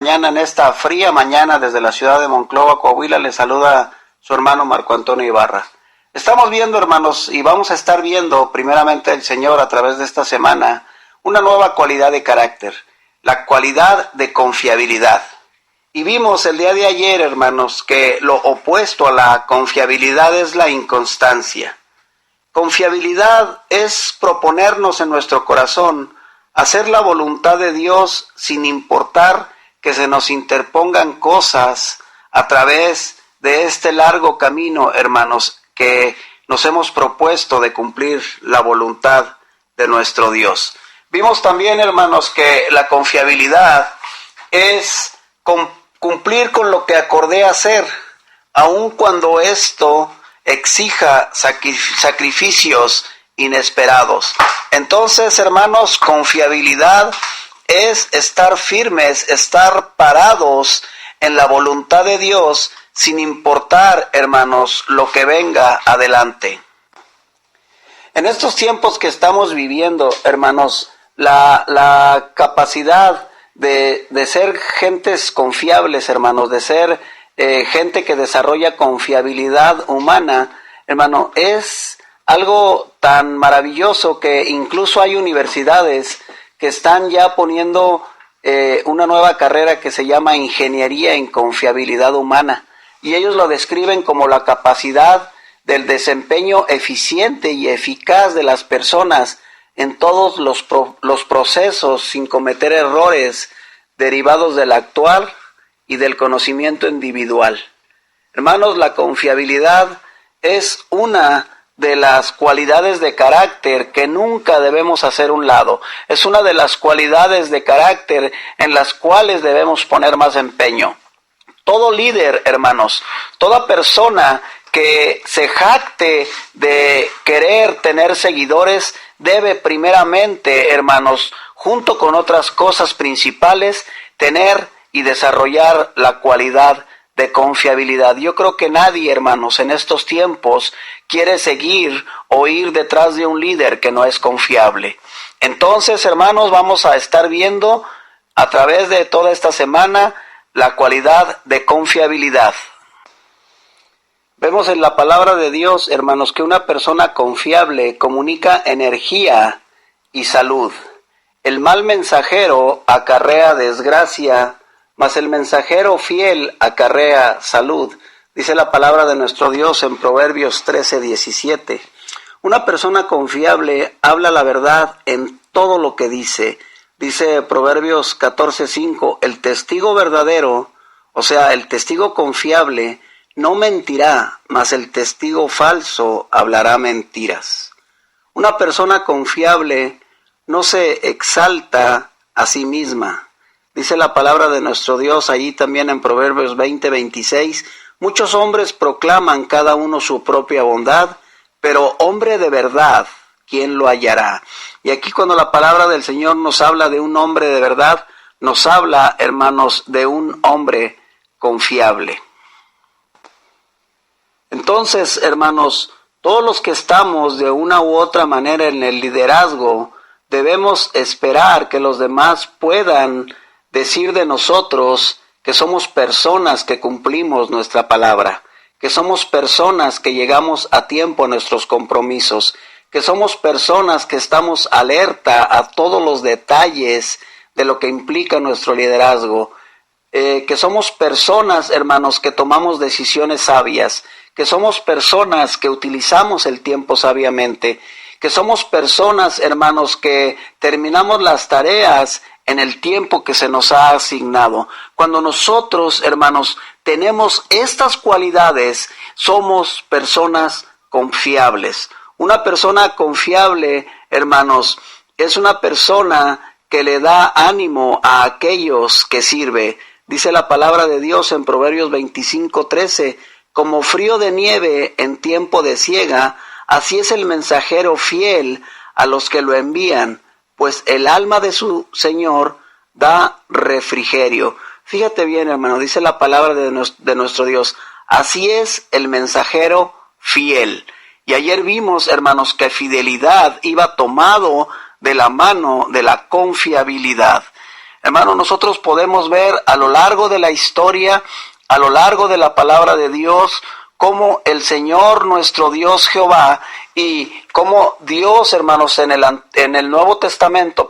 Mañana, en esta fría mañana, desde la ciudad de Monclova, Coahuila, le saluda su hermano Marco Antonio Ibarra. Estamos viendo, hermanos, y vamos a estar viendo primeramente el Señor a través de esta semana una nueva cualidad de carácter, la cualidad de confiabilidad. Y vimos el día de ayer, hermanos, que lo opuesto a la confiabilidad es la inconstancia. Confiabilidad es proponernos en nuestro corazón hacer la voluntad de Dios sin importar que se nos interpongan cosas a través de este largo camino, hermanos, que nos hemos propuesto de cumplir la voluntad de nuestro Dios. Vimos también, hermanos, que la confiabilidad es cumplir con lo que acordé hacer, aun cuando esto exija sacrificios inesperados. Entonces, hermanos, confiabilidad es estar firmes, estar parados en la voluntad de Dios, sin importar, hermanos, lo que venga adelante. En estos tiempos que estamos viviendo, hermanos, la capacidad de ser gentes confiables, hermanos, de ser gente que desarrolla confiabilidad humana, hermano, es algo tan maravilloso que incluso hay universidades que están ya poniendo una nueva carrera que se llama Ingeniería en Confiabilidad Humana. Y ellos lo describen como la capacidad del desempeño eficiente y eficaz de las personas en todos los procesos sin cometer errores derivados del actuar y del conocimiento individual. Hermanos, la confiabilidad es una de las cualidades de carácter que nunca debemos hacer a un lado. Es una de las cualidades de carácter en las cuales debemos poner más empeño. Todo líder, hermanos, toda persona que se jacte de querer tener seguidores, debe primeramente, hermanos, junto con otras cosas principales, tener y desarrollar la cualidad de confiabilidad. Yo creo que nadie, hermanos, en estos tiempos quiere seguir o ir detrás de un líder que no es confiable. Entonces, hermanos, vamos a estar viendo a través de toda esta semana la cualidad de confiabilidad. Vemos en la palabra de Dios, hermanos, que una persona confiable comunica energía y salud. El mal mensajero acarrea desgracia, mas el mensajero fiel acarrea salud. Dice la palabra de nuestro Dios en Proverbios 13:17. Una persona confiable habla la verdad en todo lo que dice. Dice Proverbios 14:5, el testigo verdadero, o sea, el testigo confiable, no mentirá, mas el testigo falso hablará mentiras. Una persona confiable no se exalta a sí misma. Dice la palabra de nuestro Dios allí también en Proverbios 20:26, muchos hombres proclaman cada uno su propia bondad, pero hombre de verdad, ¿quién lo hallará? Y aquí cuando la palabra del Señor nos habla de un hombre de verdad, nos habla, hermanos, de un hombre confiable. Entonces, hermanos, todos los que estamos de una u otra manera en el liderazgo, debemos esperar que los demás puedan decir de nosotros que somos personas que cumplimos nuestra palabra, que somos personas que llegamos a tiempo a nuestros compromisos, que somos personas que estamos alerta a todos los detalles de lo que implica nuestro liderazgo, que somos personas, hermanos, que tomamos decisiones sabias, que somos personas que utilizamos el tiempo sabiamente, que somos personas, hermanos, que terminamos las tareas en el tiempo que se nos ha asignado. Cuando nosotros, hermanos, tenemos estas cualidades, somos personas confiables. Una persona confiable, hermanos, es una persona que le da ánimo a aquellos que sirve. Dice la palabra de Dios en Proverbios 25:13, como frío de nieve en tiempo de siega, así es el mensajero fiel a los que lo envían, pues el alma de su Señor da refrigerio. Fíjate bien, hermano, dice la palabra de nuestro Dios, así es el mensajero fiel. Y ayer vimos, hermanos, que fidelidad iba tomado de la mano de la confiabilidad. Hermano, nosotros podemos ver a lo largo de la historia, a lo largo de la palabra de Dios, cómo el Señor nuestro Dios Jehová y cómo Dios, hermanos, en el Nuevo Testamento,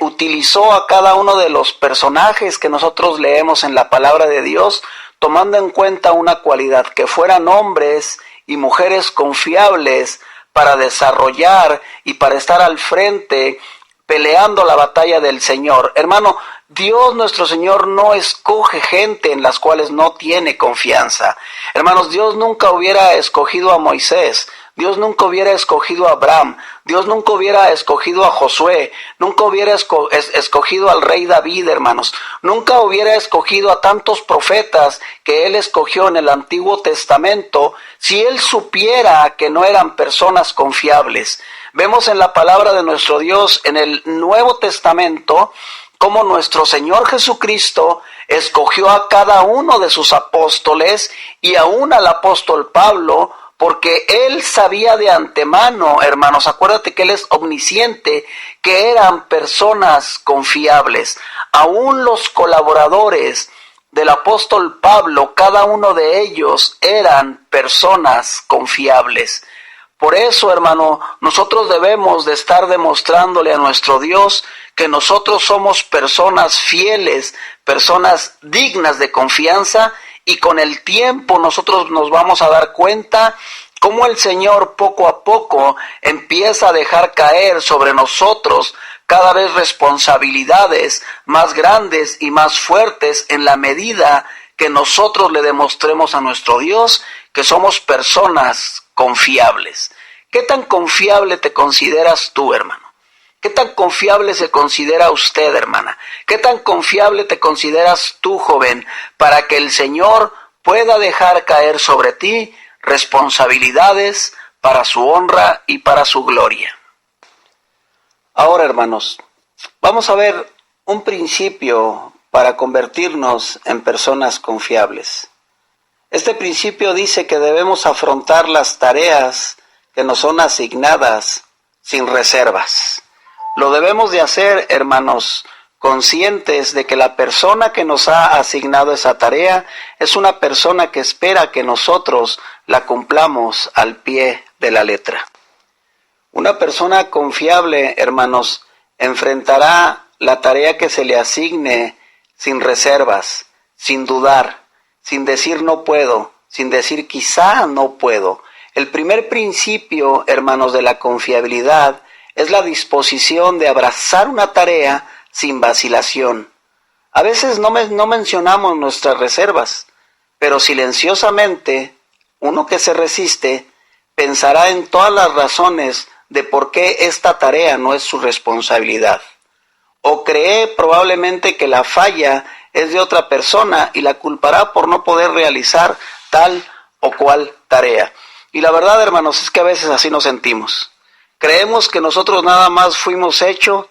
utilizó a cada uno de los personajes que nosotros leemos en la palabra de Dios, tomando en cuenta una cualidad, que fueran hombres y mujeres confiables para desarrollar y para estar al frente peleando la batalla del Señor. Hermano, Dios nuestro Señor no escoge gente en las cuales no tiene confianza. Hermanos, Dios nunca hubiera escogido a Moisés, Dios nunca hubiera escogido a Abraham, Dios nunca hubiera escogido a Josué, nunca hubiera escogido al rey David, hermanos, nunca hubiera escogido a tantos profetas que Él escogió en el Antiguo Testamento si Él supiera que no eran personas confiables. Vemos en la palabra de nuestro Dios en el Nuevo Testamento cómo nuestro Señor Jesucristo escogió a cada uno de sus apóstoles y aún al apóstol Pablo, porque Él sabía de antemano, hermanos, acuérdate que Él es omnisciente, que eran personas confiables. Aún los colaboradores del apóstol Pablo, cada uno de ellos eran personas confiables. Por eso, hermano, nosotros debemos de estar demostrándole a nuestro Dios que nosotros somos personas fieles, personas dignas de confianza, y con el tiempo nosotros nos vamos a dar cuenta cómo el Señor poco a poco empieza a dejar caer sobre nosotros cada vez responsabilidades más grandes y más fuertes en la medida que nosotros le demostremos a nuestro Dios que somos personas confiables. ¿Qué tan confiable te consideras tú, hermano? ¿Qué tan confiable se considera usted, hermana? ¿Qué tan confiable te consideras tú, joven, para que el Señor pueda dejar caer sobre ti responsabilidades para su honra y para su gloria? Ahora, hermanos, vamos a ver un principio para convertirnos en personas confiables. Este principio dice que debemos afrontar las tareas que nos son asignadas sin reservas. Lo debemos de hacer, hermanos, conscientes de que la persona que nos ha asignado esa tarea es una persona que espera que nosotros la cumplamos al pie de la letra. Una persona confiable, hermanos, enfrentará la tarea que se le asigne sin reservas, sin dudar, sin decir no puedo, sin decir quizá no puedo. El primer principio, hermanos, de la confiabilidad es la disposición de abrazar una tarea sin vacilación. A veces no mencionamos nuestras reservas, pero silenciosamente, uno que se resiste pensará en todas las razones de por qué esta tarea no es su responsabilidad. O cree probablemente que la falla es de otra persona y la culpará por no poder realizar tal o cual tarea. Y la verdad, hermanos, es que a veces así nos sentimos. Creemos que nosotros nada más fuimos hechos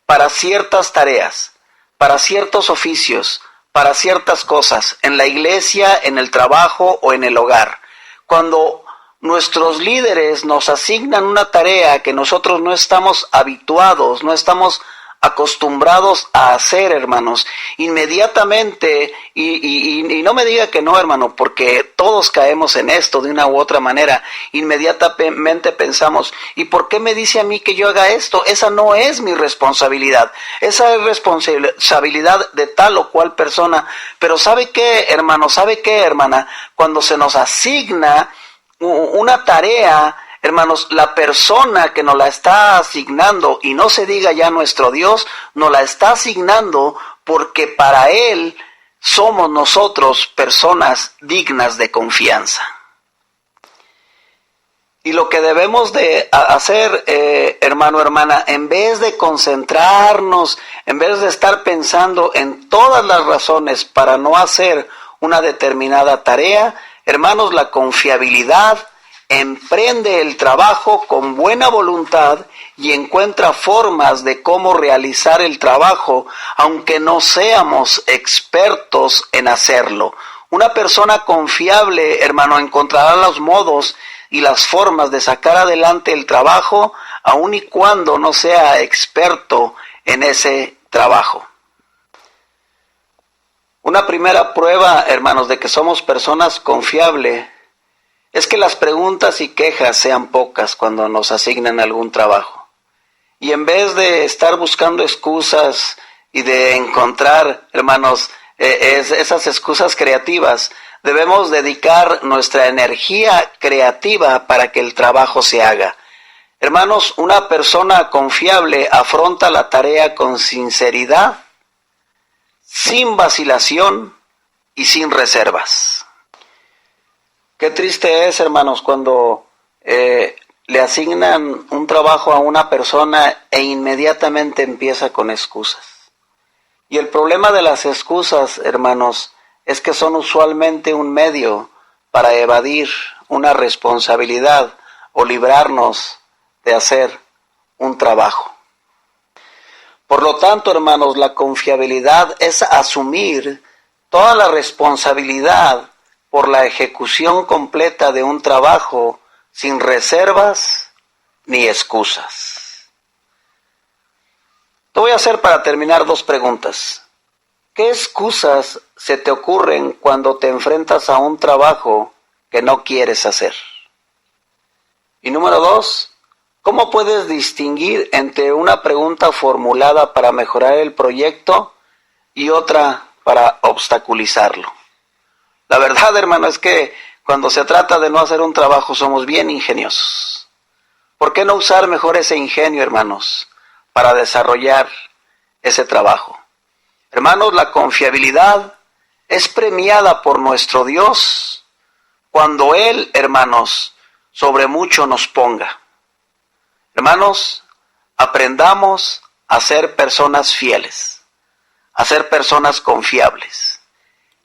para ciertas tareas, para ciertos oficios, para ciertas cosas, en la iglesia, en el trabajo o en el hogar. Cuando nuestros líderes nos asignan una tarea que nosotros no estamos habituados, no estamos acostumbrados a hacer, hermanos, inmediatamente, y no me diga que no, hermano, porque todos caemos en esto de una u otra manera, inmediatamente pensamos, ¿y por qué me dice a mí que yo haga esto? Esa no es mi responsabilidad, esa es responsabilidad de tal o cual persona. Pero ¿sabe qué, hermano? ¿Sabe qué, hermana? Cuando se nos asigna una tarea, hermanos, la persona que nos la está asignando, y no se diga ya nuestro Dios, nos la está asignando porque para Él somos nosotros personas dignas de confianza. Y lo que debemos de hacer, hermano, hermana, en vez de concentrarnos, en vez de estar pensando en todas las razones para no hacer una determinada tarea, hermanos, la confiabilidad emprende el trabajo con buena voluntad y encuentra formas de cómo realizar el trabajo, aunque no seamos expertos en hacerlo. Una persona confiable, hermano, encontrará los modos y las formas de sacar adelante el trabajo, aun y cuando no sea experto en ese trabajo. Una primera prueba, hermanos, de que somos personas confiables es que las preguntas y quejas sean pocas cuando nos asignan algún trabajo. Y en vez de estar buscando excusas y de encontrar, hermanos, esas excusas creativas, debemos dedicar nuestra energía creativa para que el trabajo se haga. Hermanos, una persona confiable afronta la tarea con sinceridad, sin vacilación y sin reservas. Qué triste es, hermanos, cuando le asignan un trabajo a una persona e inmediatamente empieza con excusas. Y el problema de las excusas, hermanos, es que son usualmente un medio para evadir una responsabilidad o librarnos de hacer un trabajo. Por lo tanto, hermanos, la confiabilidad es asumir toda la responsabilidad por la ejecución completa de un trabajo sin reservas ni excusas. Te voy a hacer para terminar 2 preguntas. ¿Qué excusas se te ocurren cuando te enfrentas a un trabajo que no quieres hacer? Y número 2, ¿cómo puedes distinguir entre una pregunta formulada para mejorar el proyecto y otra para obstaculizarlo? La verdad, hermano, es que cuando se trata de no hacer un trabajo somos bien ingeniosos. ¿Por qué no usar mejor ese ingenio, hermanos, para desarrollar ese trabajo? Hermanos, la confiabilidad es premiada por nuestro Dios cuando Él, hermanos, sobre mucho nos ponga. Hermanos, aprendamos a ser personas fieles, a ser personas confiables.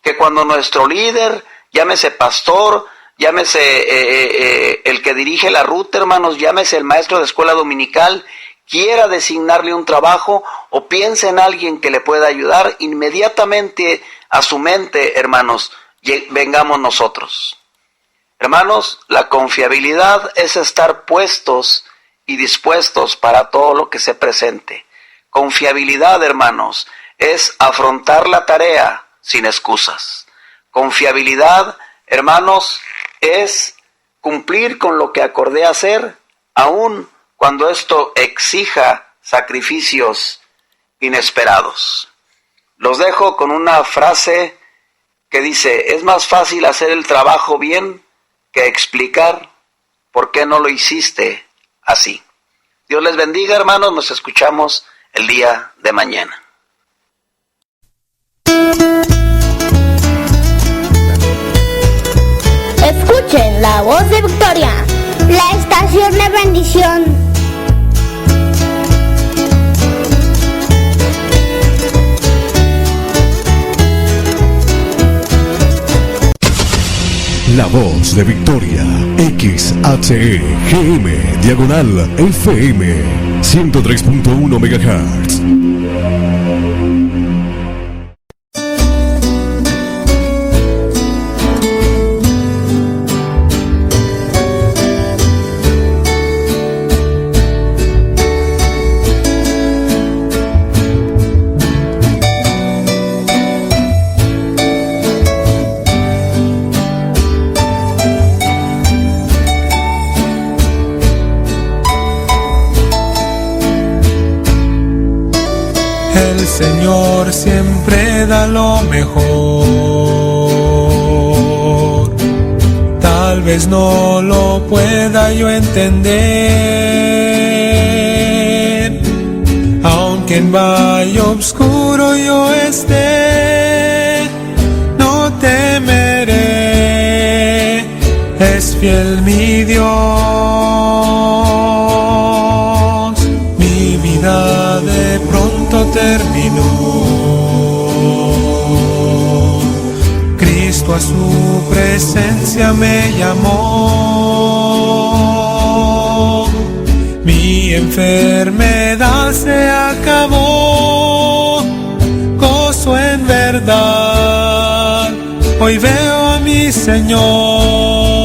Que cuando nuestro líder, llámese pastor, llámese el que dirige la ruta, hermanos, llámese el maestro de escuela dominical, quiera designarle un trabajo o piense en alguien que le pueda ayudar, inmediatamente a su mente, hermanos, vengamos nosotros. Hermanos, la confiabilidad es estar puestos y dispuestos para todo lo que se presente. Confiabilidad, hermanos, es afrontar la tarea sin excusas. Confiabilidad, hermanos, es cumplir con lo que acordé hacer, aun cuando esto exija sacrificios inesperados. Los dejo con una frase que dice: es más fácil hacer el trabajo bien que explicar por qué no lo hiciste así. Dios les bendiga, hermanos, nos escuchamos el día de mañana. Escuchen la voz de Victoria, la estación de bendición. La voz de Victoria, XHEGM, diagonal FM, 103.1 MHz. El Señor siempre da lo mejor. Tal vez no lo pueda yo entender, aunque en valle oscuro yo esté, no temeré, es fiel mi Dios. Mi vida de pronto terminó, Cristo a su presencia me llamó, mi enfermedad se acabó, gozo en verdad, hoy veo a mi Señor.